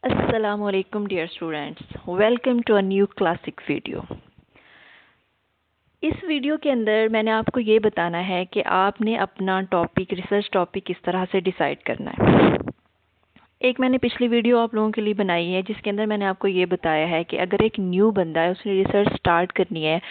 Assalamualaikum dear students, welcome to a new classic video। इस video के अंदर मैंने आपको ये बताना है कि आपने अपना टॉपिक रिसर्च टॉपिक किस तरह से डिसाइड करना है। एक मैंने पिछली वीडियो आप लोगों के लिए बनाई है जिसके अंदर मैंने आपको ये बताया है कि अगर एक न्यू बंदा है उसने रिसर्च स्टार्ट करनी है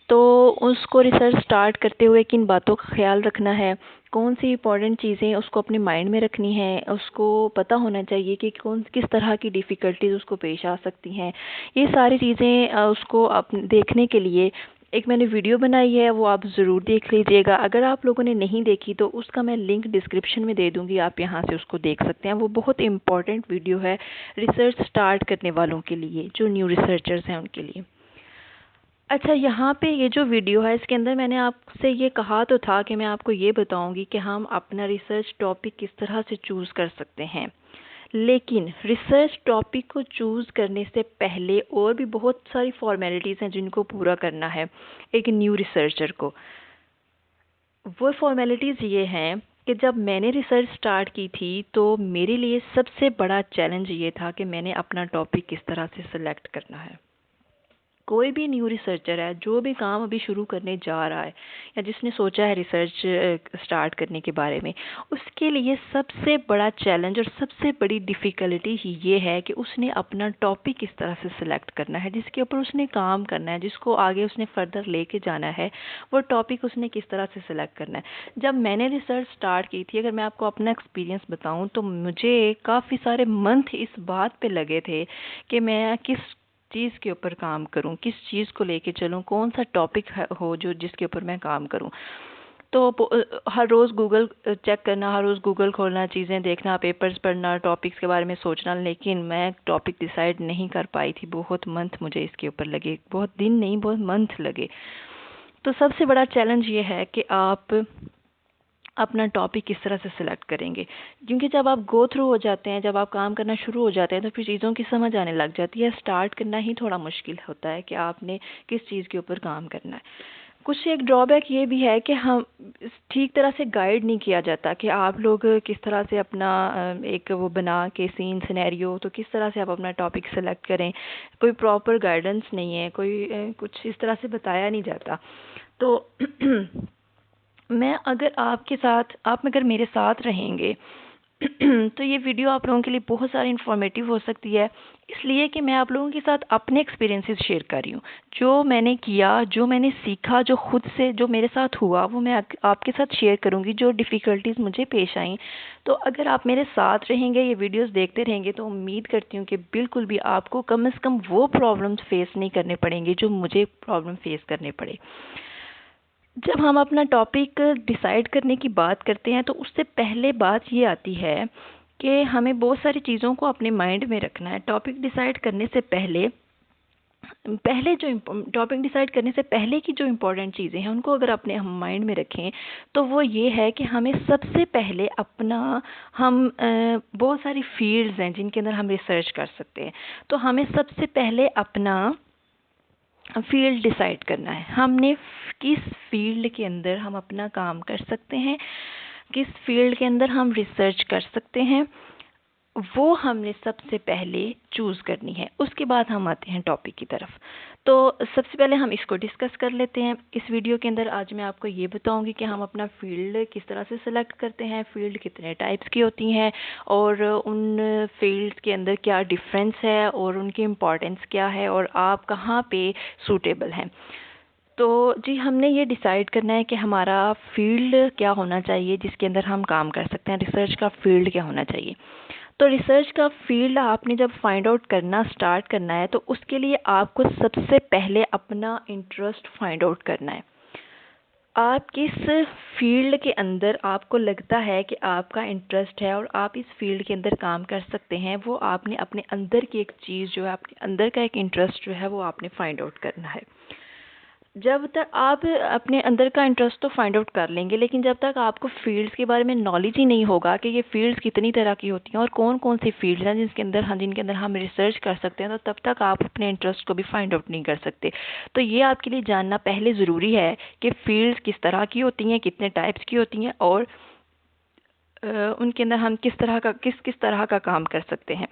तो उसको रिसर्च स्टार्ट करते हुए किन बातों का ख्याल रखना है, कौन सी इंपॉर्टेंट चीज़ें उसको अपने माइंड में रखनी है, उसको पता होना चाहिए कि कौन किस तरह की डिफ़िकल्टीज उसको पेश आ सकती हैं। ये सारी चीज़ें उसको देखने के लिए एक मैंने वीडियो बनाई है, वो आप ज़रूर देख लीजिएगा। अगर आप लोगों ने नहीं देखी तो उसका मैं लिंक डिस्क्रिप्शन में दे दूँगी, आप यहाँ से उसको देख सकते हैं। वो बहुत इम्पॉर्टेंट वीडियो है रिसर्च स्टार्ट करने वालों के लिए, जो न्यू रिसर्चर्स हैं उनके लिए। अच्छा, यहाँ पे ये जो वीडियो है इसके अंदर मैंने आपसे ये कहा तो था कि मैं आपको ये बताऊंगी कि हम अपना रिसर्च टॉपिक किस तरह से चूज़ कर सकते हैं। लेकिन रिसर्च टॉपिक को चूज़ करने से पहले और भी बहुत सारी फॉर्मेलिटीज़ हैं जिनको पूरा करना है एक न्यू रिसर्चर को। वो फॉर्मेलिटीज़ ये हैं कि जब मैंने रिसर्च स्टार्ट की थी तो मेरे लिए सबसे बड़ा चैलेंज ये था कि मैंने अपना टॉपिक किस तरह से सिलेक्ट करना है। कोई भी न्यू रिसर्चर है जो भी काम अभी शुरू करने जा रहा है या जिसने सोचा है रिसर्च स्टार्ट करने के बारे में, उसके लिए सबसे बड़ा चैलेंज और सबसे बड़ी डिफ़िकल्टी ही ये है कि उसने अपना टॉपिक किस तरह से सिलेक्ट करना है, जिसके ऊपर उसने काम करना है, जिसको आगे उसने फर्दर लेके जाना है, वो टॉपिक उसने किस तरह से सिलेक्ट करना है। जब मैंने रिसर्च स्टार्ट की थी, अगर मैं आपको अपना एक्सपीरियंस बताऊं तो मुझे काफ़ी सारे मंथ इस बात पे लगे थे कि मैं किस चीज़ के ऊपर काम करूं, किस चीज़ को लेके चलूं, कौन सा टॉपिक हो जो जिसके ऊपर मैं काम करूं। तो हर रोज़ गूगल चेक करना, हर रोज़ गूगल खोलना, चीज़ें देखना, पेपर्स पढ़ना, टॉपिक्स के बारे में सोचना, लेकिन मैं टॉपिक डिसाइड नहीं कर पाई थी। बहुत मंथ मुझे इसके ऊपर लगे, बहुत दिन नहीं, बहुत मंथ लगे। तो सबसे बड़ा चैलेंज ये है कि आप अपना टॉपिक किस तरह से सिलेक्ट करेंगे, क्योंकि जब आप गो थ्रू हो जाते हैं, जब आप काम करना शुरू हो जाते हैं तो फिर चीज़ों की समझ आने लग जाती है। स्टार्ट करना ही थोड़ा मुश्किल होता है कि आपने किस चीज़ के ऊपर काम करना है। कुछ एक ड्रॉबैक ये भी है कि हम ठीक तरह से गाइड नहीं किया जाता कि आप लोग किस तरह से अपना एक वो बना के सीन सिनेरियो, तो किस तरह से आप अपना टॉपिक सेलेक्ट करें। कोई प्रॉपर गाइडेंस नहीं है, कोई कुछ इस तरह से बताया नहीं जाता। तो मैं अगर आपके साथ आप अगर मेरे साथ रहेंगे तो ये वीडियो आप लोगों के लिए बहुत सारी इन्फॉर्मेटिव हो सकती है, इसलिए कि मैं आप लोगों के साथ अपने एक्सपीरियंसेस शेयर कर रही हूँ। जो मैंने किया, जो मैंने सीखा, जो खुद से जो मेरे साथ हुआ, वो मैं आपके साथ शेयर करूँगी, जो डिफ़िकल्टीज़ मुझे पेश आई। तो अगर आप मेरे साथ रहेंगे, ये वीडियोस देखते रहेंगे, तो उम्मीद करती हूँ कि बिल्कुल भी आपको कम से कम वो प्रॉब्लम्स फेस नहीं करने पड़ेंगे जो मुझे प्रॉब्लम फेस करने पड़े। जब हम अपना टॉपिक डिसाइड करने की बात करते हैं तो उससे पहले बात ये आती है कि हमें बहुत सारी चीज़ों को अपने माइंड में रखना है। टॉपिक डिसाइड करने से पहले पहले जो टॉपिक डिसाइड करने से पहले की जो इम्पोर्टेंट चीज़ें हैं उनको अगर अपने हम माइंड में रखें तो वो ये है कि हमें सबसे पहले अपना हम बहुत सारी फील्ड्स हैं जिनके अंदर हम रिसर्च कर सकते हैं, तो हमें सबसे पहले अपना फील्ड डिसाइड करना है। हमने किस फील्ड के अंदर हम अपना काम कर सकते हैं, किस फील्ड के अंदर हम रिसर्च कर सकते हैं, वो हमने सबसे पहले चूज़ करनी है। उसके बाद हम आते हैं टॉपिक की तरफ। तो सबसे पहले हम इसको डिस्कस कर लेते हैं। इस वीडियो के अंदर आज मैं आपको ये बताऊंगी कि हम अपना फील्ड किस तरह से सिलेक्ट करते हैं, फील्ड कितने टाइप्स की होती हैं और उन फील्ड्स के अंदर क्या डिफरेंस है और उनकी इम्पोर्टेंस क्या है और आप कहाँ पे सूटेबल हैं। तो जी, हमने ये डिसाइड करना है कि हमारा फील्ड क्या होना चाहिए जिसके अंदर हम काम कर सकते हैं, रिसर्च का फील्ड क्या होना चाहिए। तो रिसर्च का फील्ड आपने जब फाइंड आउट करना स्टार्ट करना है तो उसके लिए आपको सबसे पहले अपना इंटरेस्ट फाइंड आउट करना है। आप किस फील्ड के अंदर आपको लगता है कि आपका इंटरेस्ट है और आप इस फील्ड के अंदर काम कर सकते हैं, वो आपने अपने अंदर की एक चीज़ जो है, अपने अंदर का एक इंटरेस्ट जो है वो आपने फाइंड आउट करना है। जब तक आप अपने अंदर का इंटरेस्ट तो फाइंड आउट कर लेंगे, लेकिन जब तक आपको फील्ड्स के बारे में नॉलेज ही नहीं होगा कि ये फील्ड्स कितनी तरह की होती हैं और कौन कौन सी फील्ड्स हैं जिनके अंदर हम रिसर्च कर सकते हैं, तो तब तक आप अपने इंटरेस्ट को भी फाइंड आउट नहीं कर सकते। तो ये आपके लिए जानना पहले ज़रूरी है कि फील्ड्स किस तरह की होती हैं, कितने टाइप्स की होती हैं और उनके अंदर हम किस तरह का काम कर सकते हैं।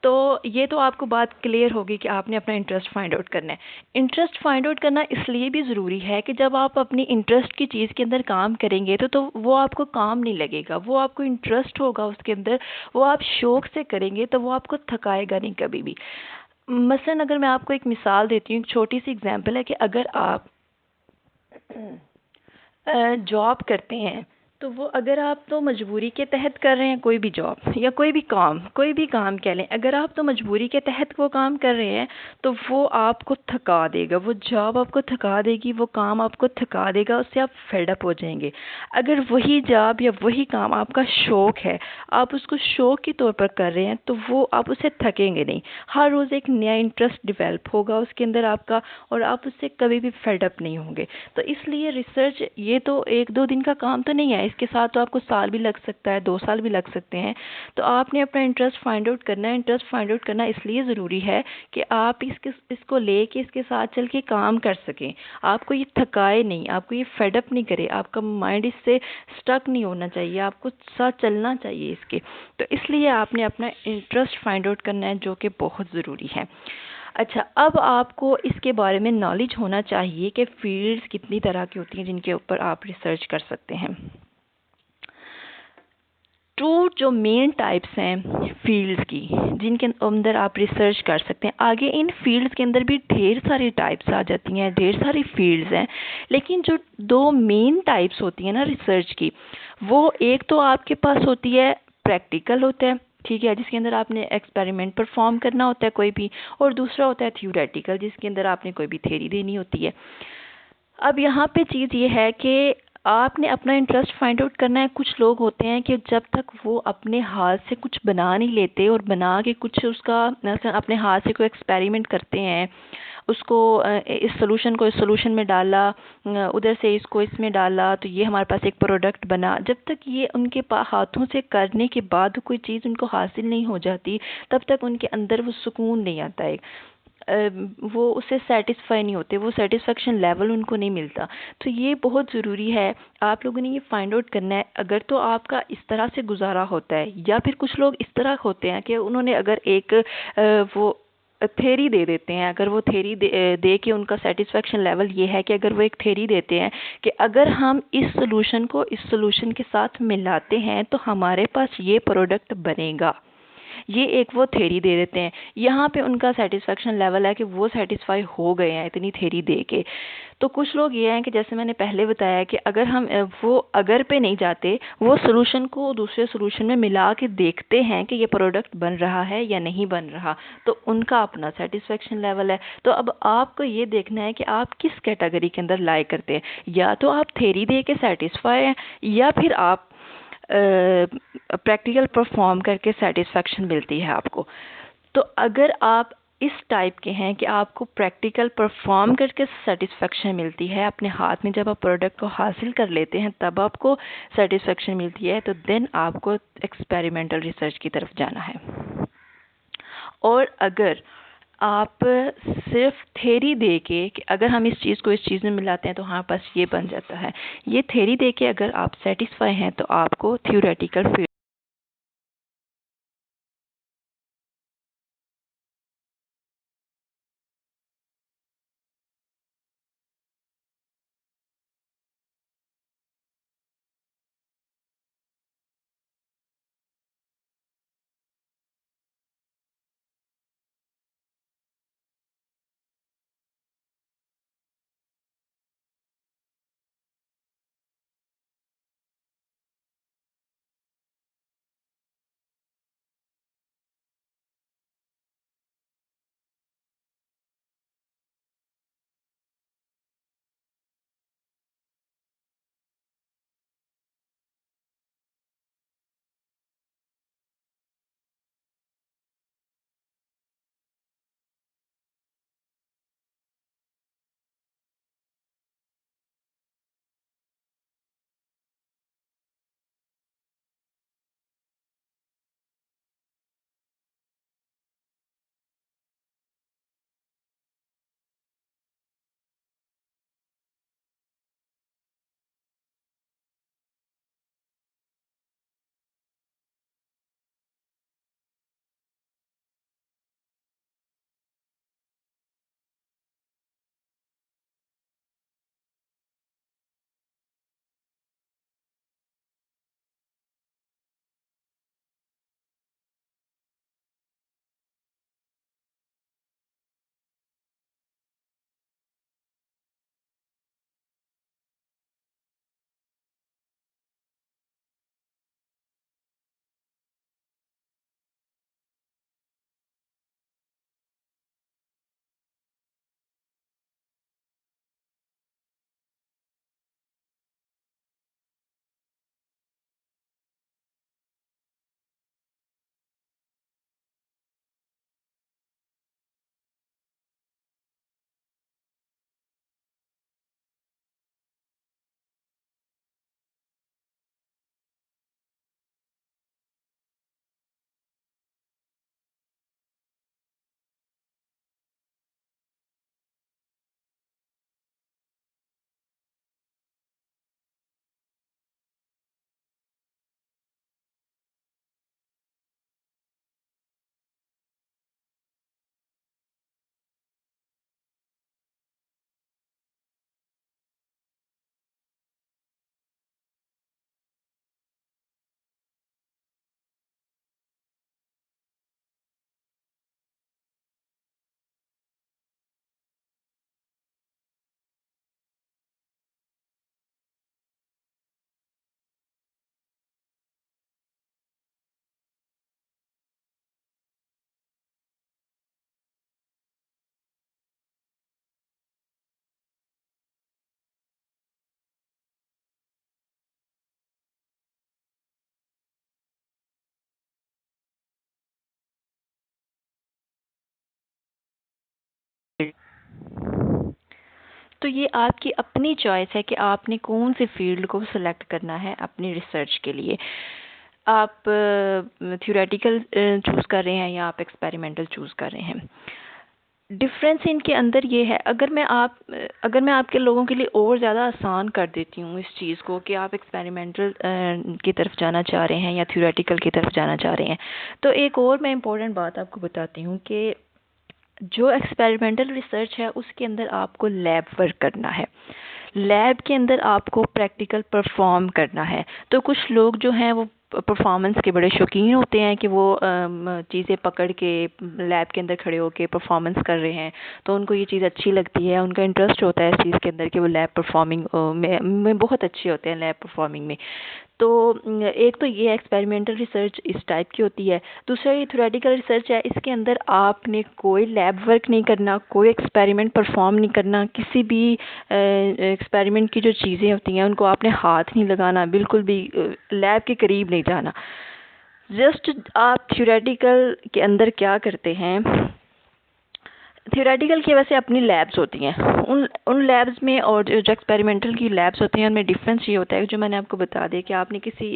तो ये तो आपको बात क्लियर होगी कि आपने अपना इंटरेस्ट फाइंड आउट करना है। इंटरेस्ट फाइंड आउट करना इसलिए भी ज़रूरी है कि जब आप अपनी इंटरेस्ट की चीज़ के अंदर काम करेंगे तो वो आपको काम नहीं लगेगा, वो आपको इंटरेस्ट होगा उसके अंदर, वो आप शौक़ से करेंगे तो वो आपको थकाएगा नहीं कभी भी। मसलन अगर मैं आपको एक मिसाल देती हूँ, एक छोटी सी एग्जांपल है कि अगर आप जॉब करते हैं तो वो अगर आप तो मजबूरी के तहत कर रहे हैं कोई भी जॉब या कोई भी काम कह लें, अगर आप तो मजबूरी के तहत वो काम कर रहे हैं तो वो आपको थका देगा, वो जॉब आपको थका देगी, वो काम आपको थका देगा, उससे आप फेड अप हो जाएंगे। अगर वही जॉब या वही काम आपका शौक़ है, आप उसको शौक़ के तौर पर कर रहे हैं तो वो आप उससे थकेंगे नहीं। हर रोज़ एक नया इंटरेस्ट डेवलप होगा उसके अंदर आपका और आप उससे कभी भी फेड अप नहीं होंगे। तो इसलिए रिसर्च ये तो एक दो दिन का काम तो नहीं है, इसके साथ तो आपको साल भी लग सकता है, 2 साल भी लग सकते हैं। तो आपने अपना इंटरेस्ट फाइंड आउट करना है। इंटरेस्ट फाइंड आउट करना इसलिए ज़रूरी है कि आप इसको लेके इसके साथ चल के काम कर सकें, आपको ये थकाए नहीं, आपको ये फेड अप नहीं करे, आपका माइंड इससे स्टक नहीं होना चाहिए, आपको साथ चलना चाहिए इसके। तो इसलिए आपने अपना इंटरेस्ट फाइंड आउट करना है, जो कि बहुत ज़रूरी है। अच्छा, अब आपको इसके बारे में नॉलेज होना चाहिए कि फील्ड्स कितनी तरह की होती हैं जिनके ऊपर आप रिसर्च कर सकते हैं। टू जो मेन टाइप्स हैं फील्ड्स की जिनके अंदर आप रिसर्च कर सकते हैं। आगे इन फील्ड्स के अंदर भी ढेर सारी टाइप्स आ जाती हैं, ढेर सारी फील्ड्स हैं, लेकिन जो दो मेन टाइप्स होती हैं ना रिसर्च की, वो एक तो आपके पास होती है प्रैक्टिकल होता है, ठीक है, जिसके अंदर आपने एक्सपेरिमेंट परफॉर्म करना होता है कोई भी, और दूसरा होता है थ्योरेटिकल, जिसके अंदर आपने कोई भी थ्योरी देनी होती है। अब यहाँ पे चीज़ ये है कि आपने अपना इंटरेस्ट फाइंड आउट करना है। कुछ लोग होते हैं कि जब तक वो अपने हाथ से कुछ बना नहीं लेते और बना के कुछ उसका अपने हाथ से कोई एक्सपेरिमेंट करते हैं, उसको इस सोल्यूशन को इस सोल्यूशन में डाला, उधर से इसको इसमें डाला, तो ये हमारे पास एक प्रोडक्ट बना। जब तक ये उनके हाथों से करने के बाद कोई चीज़ उनको हासिल नहीं हो जाती, तब तक उनके अंदर वो सुकून नहीं आता है, वो उससे सेटिस्फाई नहीं होते, वो सेटिस्फेक्शन लेवल उनको नहीं मिलता। तो ये बहुत ज़रूरी है, आप लोगों ने ये फाइंड आउट करना है। अगर तो आपका इस तरह से गुजारा होता है, या फिर कुछ लोग इस तरह होते हैं कि उन्होंने अगर एक वो थेरी दे देते हैं, अगर वो थेरी दे के उनका सेटिस्फेक्शन लेवल ये है कि अगर वो एक थेरी देते हैं कि अगर हम इस सोल्यूशन को इस सोल्यूशन के साथ मिलाते हैं तो हमारे पास ये प्रोडक्ट बनेगा, ये एक वो थेरी दे देते हैं। यहाँ पे उनका सेटिस्फेक्शन लेवल है कि वो सेटिस्फाई हो गए हैं इतनी थेरी दे के। तो कुछ लोग ये हैं कि जैसे मैंने पहले बताया कि अगर हम वो अगर पे नहीं जाते, वो सोल्यूशन को दूसरे सोल्यूशन में मिला के देखते हैं कि ये प्रोडक्ट बन रहा है या नहीं बन रहा, तो उनका अपना सेटिस्फेक्शन लेवल है। तो अब आपको ये देखना है कि आप किस कैटेगरी के अंदर लाई करते हैं, या तो आप थेरी दे के सेटिस्फाई हैं, या फिर आप प्रैक्टिकल परफॉर्म करके सेटिस्फेक्शन मिलती है आपको। तो अगर आप इस टाइप के हैं कि आपको प्रैक्टिकल परफॉर्म करके सेटिस्फेक्शन मिलती है, अपने हाथ में जब आप प्रोडक्ट को हासिल कर लेते हैं तब आपको सेटिस्फेक्शन मिलती है, तो देन आपको एक्सपेरिमेंटल रिसर्च की तरफ जाना है। और अगर आप सिर्फ थेरी दे के कि अगर हम इस चीज़ को इस चीज़ में मिलाते हैं तो हमारे पास ये बन जाता है, ये थेरी दे के अगर आप सेटिस्फाई हैं तो आपको थ्योरेटिकल तो ये आपकी अपनी चॉइस है कि आपने कौन से फील्ड को सिलेक्ट करना है अपनी रिसर्च के लिए। आप थ्योरेटिकल चूज़ कर रहे हैं या आप एक्सपेरिमेंटल चूज़ कर रहे हैं। डिफरेंस इनके अंदर ये है, अगर मैं आपके लोगों के लिए और ज़्यादा आसान कर देती हूँ इस चीज़ को कि आप एक्सपेरिमेंटल की तरफ जाना चाह रहे हैं या थ्योरेटिकल की तरफ जाना चाह रहे हैं, तो एक और मैं इम्पोर्टेंट बात आपको बताती हूँ कि जो एक्सपेरिमेंटल रिसर्च है उसके अंदर आपको लैब वर्क करना है। लैब के अंदर आपको प्रैक्टिकल परफॉर्म करना है। तो कुछ लोग जो हैं वो परफॉर्मेंस के बड़े शौकीन होते हैं कि वो चीज़ें पकड़ के लैब के अंदर खड़े होके परफॉर्मेंस कर रहे हैं, तो उनको ये चीज़ अच्छी लगती है, उनका इंटरेस्ट होता है इस चीज़ के अंदर कि वो लैब परफॉर्मिंग में बहुत अच्छे होते हैं लैब परफॉर्मिंग में। तो एक तो ये एक्सपेरिमेंटल रिसर्च इस टाइप की होती है। दूसरा ये थ्योरेटिकल रिसर्च है, इसके अंदर आपने कोई लैब वर्क नहीं करना, कोई एक्सपेरिमेंट परफॉर्म नहीं करना, किसी भी एक्सपेरिमेंट की जो चीज़ें होती हैं उनको आपने हाथ नहीं लगाना, बिल्कुल भी लैब के करीब नहीं जाना। जस्ट आप थ्योरेटिकल के अंदर क्या करते हैं, थ्योरेटिकल की वैसे अपनी लैब्स होती हैं, उन लैब्स में और जो एक्सपेरिमेंटल की लैब्स होती हैं उनमें डिफरेंस ये होता है जो मैंने आपको बता दिया कि आपने किसी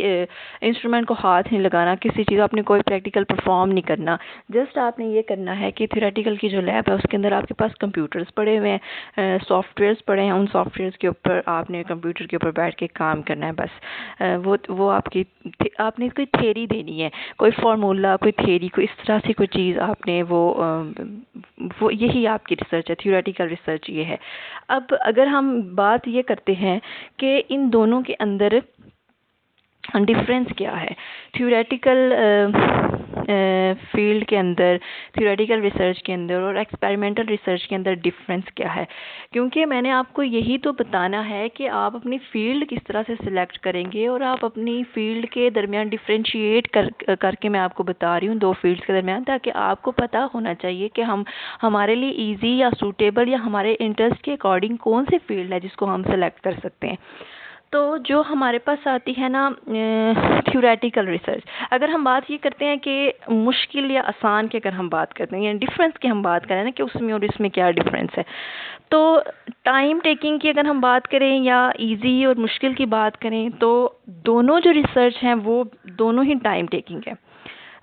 इंस्ट्रूमेंट को हाथ नहीं लगाना, किसी चीज़ आपने कोई प्रैक्टिकल परफॉर्म नहीं करना। जस्ट आपने ये करना है कि थ्योरेटिकल की जो लैब है उसके अंदर आपके पास कंप्यूटर्स पड़े हुए हैं, सॉफ्टवेयर्स पड़े हैं, उन सॉफ्टवेयर्स के ऊपर आपने कंप्यूटर के ऊपर बैठ के काम करना है बस। वो आपने कोई थ्योरी देनी है, कोई फार्मूला, कोई थ्योरी, कोई इस तरह से कोई चीज़ आपने वो यही आपकी रिसर्च है, थ्योरेटिकल रिसर्च ये है। अब अगर हम बात ये करते हैं कि इन दोनों के अंदर डिफरेंस क्या है, थ्योरेटिकल फील्ड के अंदर, थ्योरेटिकल रिसर्च के अंदर और एक्सपेरिमेंटल रिसर्च के अंदर डिफरेंस क्या है, क्योंकि मैंने आपको यही तो बताना है कि आप अपनी फील्ड किस तरह से सिलेक्ट करेंगे और आप अपनी फील्ड के दरमियान डिफ्रेंशिएट करके मैं आपको बता रही हूँ दो फील्ड्स के दरमियान, ताकि आपको पता होना चाहिए कि हमारे लिए ईजी या सूटेबल या हमारे इंटरेस्ट के अकॉर्डिंग कौन सी फील्ड है जिसको हम सेलेक्ट कर सकते हैं। तो जो हमारे पास आती है ना थ्योरेटिकल रिसर्च, अगर हम बात ये करते हैं कि मुश्किल या आसान की अगर हम बात करते हैं या डिफरेंस की हम बात करें ना कि उसमें और इसमें क्या डिफरेंस है, तो टाइम टेकिंग की अगर हम बात करें या इजी और मुश्किल की बात करें, तो दोनों जो रिसर्च हैं वो दोनों ही टाइम टेकिंग है।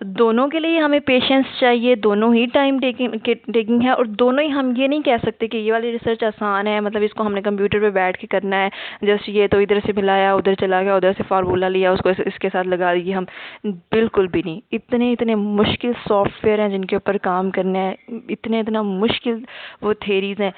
दोनों के लिए हमें पेशेंस चाहिए, दोनों ही टाइम टेकिंग है, और दोनों ही हम ये नहीं कह सकते कि ये वाली रिसर्च आसान है, मतलब इसको हमने कंप्यूटर पे बैठ के करना है, जस्ट ये तो इधर से मिलाया, उधर चला गया, उधर से फार्मूला लिया, उसको इसके साथ लगा दिए हम। बिल्कुल भी नहीं, इतने इतने मुश्किल सॉफ्टवेयर हैं जिनके ऊपर काम करना है, इतना मुश्किल वो थेरीज हैं,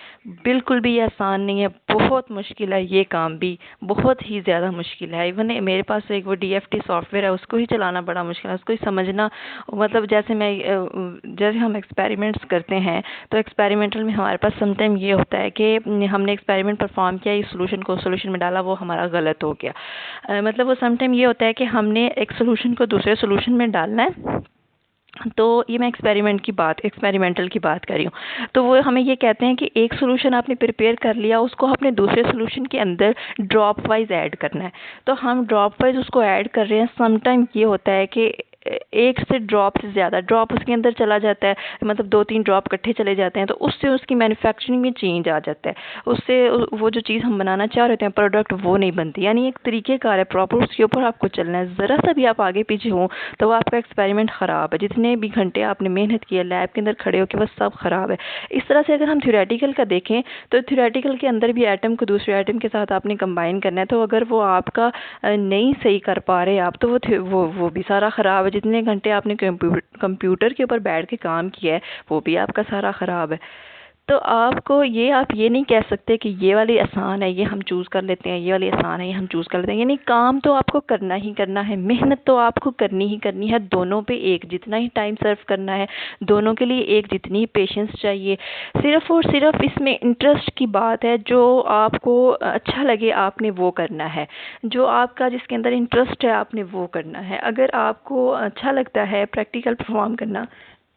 बिल्कुल भी ये आसान नहीं है, बहुत मुश्किल है, ये काम भी बहुत ही ज़्यादा मुश्किल है। इवन मेरे पास एक वो DFT सॉफ्टवेयर है, उसको ही चलाना बड़ा मुश्किल है, उसको ही समझना, मतलब जैसे हम एक्सपेरिमेंट्स करते हैं, तो एक्सपेरिमेंटल में हमारे पास समटाइम ये होता है कि हमने एक्सपेरिमेंट परफॉर्म किया, इस सोल्यूशन में डाला, वो हमारा गलत हो गया। मतलब वो समटाइम ये होता है कि हमने एक सोल्यूशन को दूसरे सोल्यूशन में डालना है, तो ये मैं एक्सपेरिमेंटल की बात कर रही हूँ। तो वो हमें ये कहते हैं कि एक सोल्यूशन आपने प्रिपेयर कर लिया, उसको आपने दूसरे सोल्यूशन के अंदर ड्रॉप वाइज ऐड करना है। तो हम ड्रॉप वाइज उसको ऐड कर रहे हैं, समटाइम ये होता है कि एक से ड्रॉप से ज़्यादा ड्रॉप उसके अंदर चला जाता है, मतलब 2-3 ड्रॉप इकट्ठे चले जाते हैं, तो उससे उसकी मैन्युफैक्चरिंग में चेंज आ जाता है, उससे वो जो चीज़ हम बनाना चाह रहे थे प्रोडक्ट वो नहीं बनती। यानी एक तरीक़ेकार है प्रॉपर, उसके ऊपर आपको चलना है, ज़रा सा भी आप आगे पीछे हो तो वो आपका एक्सपेरिमेंट ख़राब है, जितने भी घंटे आपने मेहनत की है लैब के अंदर खड़े होकर, बस सब ख़राब है। इस तरह से अगर हम थ्योरेटिकल का देखें, तो थ्योरेटिकल के अंदर भी एटम को दूसरे एटम के साथ आपने कंबाइन करना है, तो अगर वो आपका नहीं सही कर पा रहे आप, तो वो भी सारा ख़राब है। जितने घंटे आपने कंप्यूटर के ऊपर बैठ के काम किया है वो भी आपका सारा ख़राब है। तो आप ये नहीं कह सकते कि ये वाली आसान है, ये हम चूज़ कर लेते हैं, ये वाली आसान है, ये हम चूज़ कर लेते हैं। यानी काम तो आपको करना ही करना है, मेहनत तो आपको करनी ही करनी है, दोनों पे एक जितना ही टाइम सर्व करना है, दोनों के लिए एक जितनी ही पेशेंस चाहिए। सिर्फ़ और सिर्फ इसमें इंटरेस्ट की बात है, जो आपको अच्छा लगे आपने वो करना है, जो आपका जिसके अंदर इंटरेस्ट है आपने वो करना है। अगर आपको अच्छा लगता है प्रैक्टिकल परफॉर्म करना,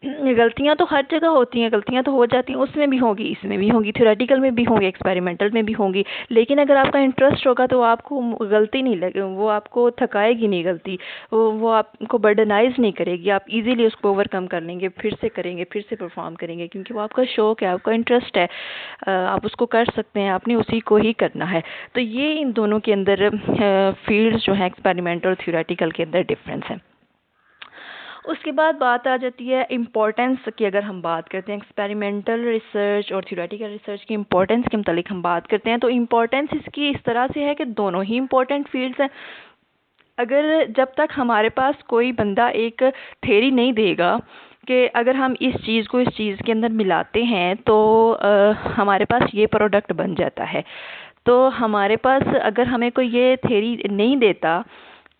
गलतियाँ तो हर जगह होती हैं, गलतियाँ तो हो जाती हैं, उसमें भी होंगी, इसमें भी होंगी, थ्योरेटिकल में भी होंगी, एक्सपेरिमेंटल में भी होंगी। लेकिन अगर आपका इंटरेस्ट होगा तो आपको गलती नहीं लगे, वो आपको थकाएगी नहीं गलती, वो आपको बर्डनाइज नहीं करेगी, आप इजीली उसको ओवरकम कर लेंगे, फिर से करेंगे, फिर से परफॉर्म करेंगे, क्योंकि वो आपका शौक है, आपका इंटरेस्ट है, आप उसको कर सकते हैं, आपने उसी को ही करना है। तो ये इन दोनों के अंदर फील्ड्स जो हैं एक्सपेरिमेंटल और थ्योरेटिकल के अंदर डिफरेंस है। उसके बाद बात आ जाती है इम्पोर्टेंस की। अगर हम बात करते हैं एक्सपेरिमेंटल रिसर्च और थ्योरेटिकल रिसर्च की इम्पोर्टेंस के मतलब हम बात करते हैं, तो इम्पोर्टेंस इसकी इस तरह से है कि दोनों ही इम्पोर्टेंट फील्ड्स हैं। अगर जब तक हमारे पास कोई बंदा एक थ्योरी नहीं देगा कि अगर हम इस चीज़ को इस चीज़ के अंदर मिलाते हैं तो हमारे पास ये प्रोडक्ट बन जाता है, तो हमारे पास अगर हमें कोई ये थ्योरी नहीं देता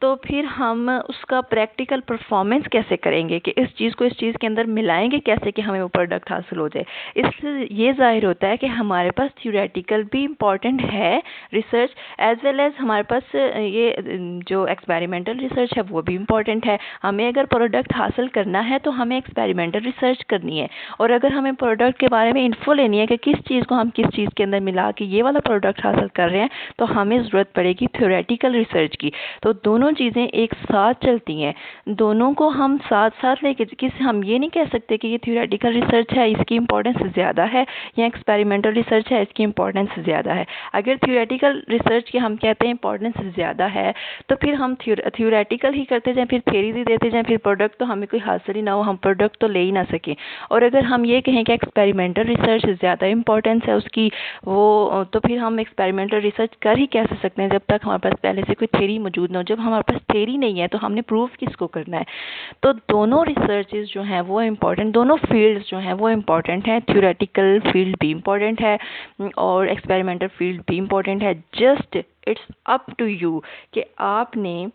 तो फिर हम उसका प्रैक्टिकल परफॉर्मेंस कैसे करेंगे कि इस चीज़ को इस चीज़ के अंदर मिलाएंगे कैसे कि हमें वो प्रोडक्ट हासिल हो जाए। इससे ये ज़ाहिर होता है कि हमारे पास थ्योरेटिकल भी इम्पॉर्टेंट है रिसर्च, एज वेल एज हमारे पास ये जो एक्सपेरिमेंटल रिसर्च है वो भी इम्पॉर्टेंट है। हमें अगर प्रोडक्ट हासिल करना है तो हमें एक्सपेरिमेंटल रिसर्च करनी है, और अगर हमें प्रोडक्ट के बारे में इन्फो लेनी है कि किस चीज़ को हम किस चीज़ के अंदर मिला के ये वाला प्रोडक्ट हासिल कर रहे हैं, तो हमें ज़रूरत पड़ेगी थ्योरेटिकल रिसर्च की। तो दोनों चीज़ें एक साथ चलती हैं, दोनों को हम साथ साथ लेके, किस हम ये नहीं कह सकते कि ये थ्योरेटिकल रिसर्च है इसकी इम्पोर्टेंस ज़्यादा है या एक्सपेरिमेंटल रिसर्च है इसकी इम्पोर्टेंस ज़्यादा है। अगर थ्योरेटिकल रिसर्च की हम कहते हैं इम्पोर्टेंस ज़्यादा है तो फिर हम थ्योरेटिकल ही करते जाएं, फिर थ्योरी ही देते जाएं, फिर प्रोडक्ट तो हमें कोई हासिल ही ना हो, हम प्रोडक्ट तो ले ही ना सकें। और अगर हम ये कहें कि एक्सपेरिमेंटल रिसर्च ज़्यादा इम्पोर्टेंस है उसकी, वो तो फिर हम एक्सपेरिमेंटल रिसर्च कर ही कैसे सकते हैं जब तक हमारे पास पहले से कोई थ्योरी मौजूद ना हो। जब हमारे पास थ्योरी नहीं है तो हमने प्रूफ किसको करना है। तो दोनों रिसर्चेज जो हैं वो इम्पॉर्टेंट, दोनों फील्ड्स जो हैं वो इम्पॉर्टेंट हैं। थ्योरेटिकल फील्ड भी इम्पॉर्टेंट है और एक्सपेरिमेंटल फील्ड भी इम्पॉर्टेंट है। Just it's up to you कि आपने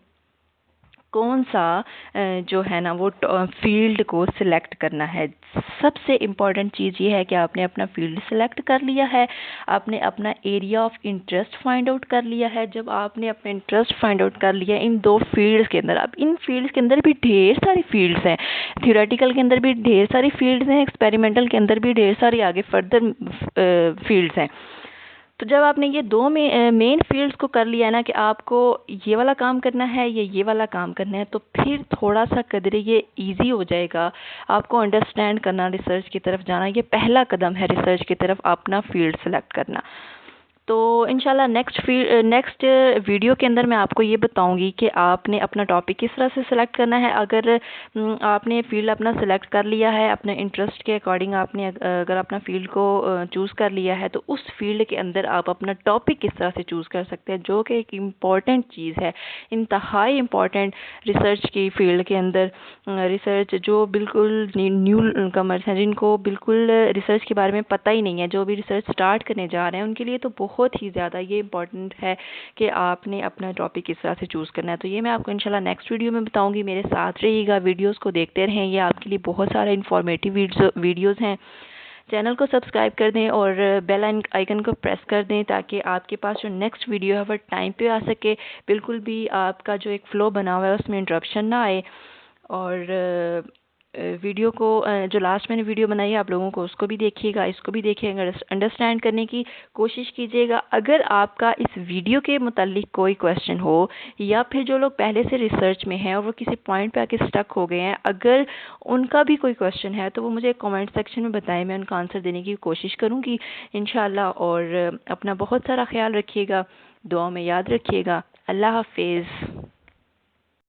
कौन सा जो है ना वो फील्ड को सिलेक्ट करना है। सबसे इम्पॉर्टेंट चीज़ ये है कि आपने अपना फील्ड सिलेक्ट कर लिया है, आपने अपना area of interest find out कर लिया है। जब आपने अपना इंटरेस्ट फाइंड आउट कर लिया इन दो फील्ड्स के अंदर, अब इन फील्ड्स के अंदर भी ढेर सारी फील्ड्स हैं, थ्योरेटिकल के अंदर भी ढेर सारी फील्ड्स हैं, एक्सपेरिमेंटल के अंदर भी ढेर सारी आगे फर्दर फील्ड्स हैं। तो जब आपने ये दो मेन फील्ड्स को कर लिया है ना कि आपको ये वाला काम करना है या ये वाला काम करना है, तो फिर थोड़ा सा कदरे ये इजी हो जाएगा आपको अंडरस्टैंड करना, रिसर्च की तरफ जाना। ये पहला कदम है रिसर्च की तरफ, अपना फील्ड सेलेक्ट करना। तो इंशाल्लाह नेक्स्ट वीडियो के अंदर मैं आपको ये बताऊंगी कि आपने अपना टॉपिक किस तरह से सिलेक्ट करना है। अगर आपने फील्ड अपना सिलेक्ट कर लिया है, अपने इंटरेस्ट के अकॉर्डिंग आपने अगर अपना फील्ड को चूज़ कर लिया है, तो उस फील्ड के अंदर आप अपना टॉपिक किस तरह से चूज़ कर सकते हैं, जो कि एक इम्पॉर्टेंट चीज़ है, इंतहाई इम्पॉर्टेंट रिसर्च की फील्ड के अंदर। रिसर्च जो बिल्कुल न्यू कमर्स हैं, जिनको बिल्कुल रिसर्च के बारे में पता ही नहीं है, जो भी रिसर्च स्टार्ट करने जा रहे हैं, उनके लिए तो बहुत ही ज़्यादा ये इम्पॉर्टेंट है कि आपने अपना टॉपिक किस तरह से चूज़ करना है। तो ये मैं आपको इंशाल्लाह नेक्स्ट वीडियो में बताऊंगी। मेरे साथ रहिएगा, वीडियोस को देखते रहें, ये आपके लिए बहुत सारे इन्फॉर्मेटिव वीडियोस हैं। चैनल को सब्सक्राइब कर दें और बेल आइकन को प्रेस कर दें ताकि आपके पास जो नेक्स्ट वीडियो है वो टाइम पे आ सके, बिल्कुल भी आपका जो एक फ़्लो बना हुआ है उसमें इंटरप्शन ना आए। और वीडियो को जो लास्ट मैंने वीडियो बनाई है आप लोगों को उसको भी देखिएगा, इसको भी देखिएगा, अंडरस्टैंड करने की कोशिश कीजिएगा। अगर आपका इस वीडियो के मुतालिक कोई क्वेश्चन हो, या फिर जो लोग पहले से रिसर्च में हैं और वो किसी पॉइंट पे आके स्टक हो गए हैं, अगर उनका भी कोई क्वेश्चन है तो वो मुझे कमेंट सेक्शन में बताएं, मैं उनका आंसर देने की कोशिश करूँगी इंशाल्लाह। और अपना बहुत सारा ख्याल रखिएगा, दुआ में याद रखिएगा। अल्लाह हाफिज़।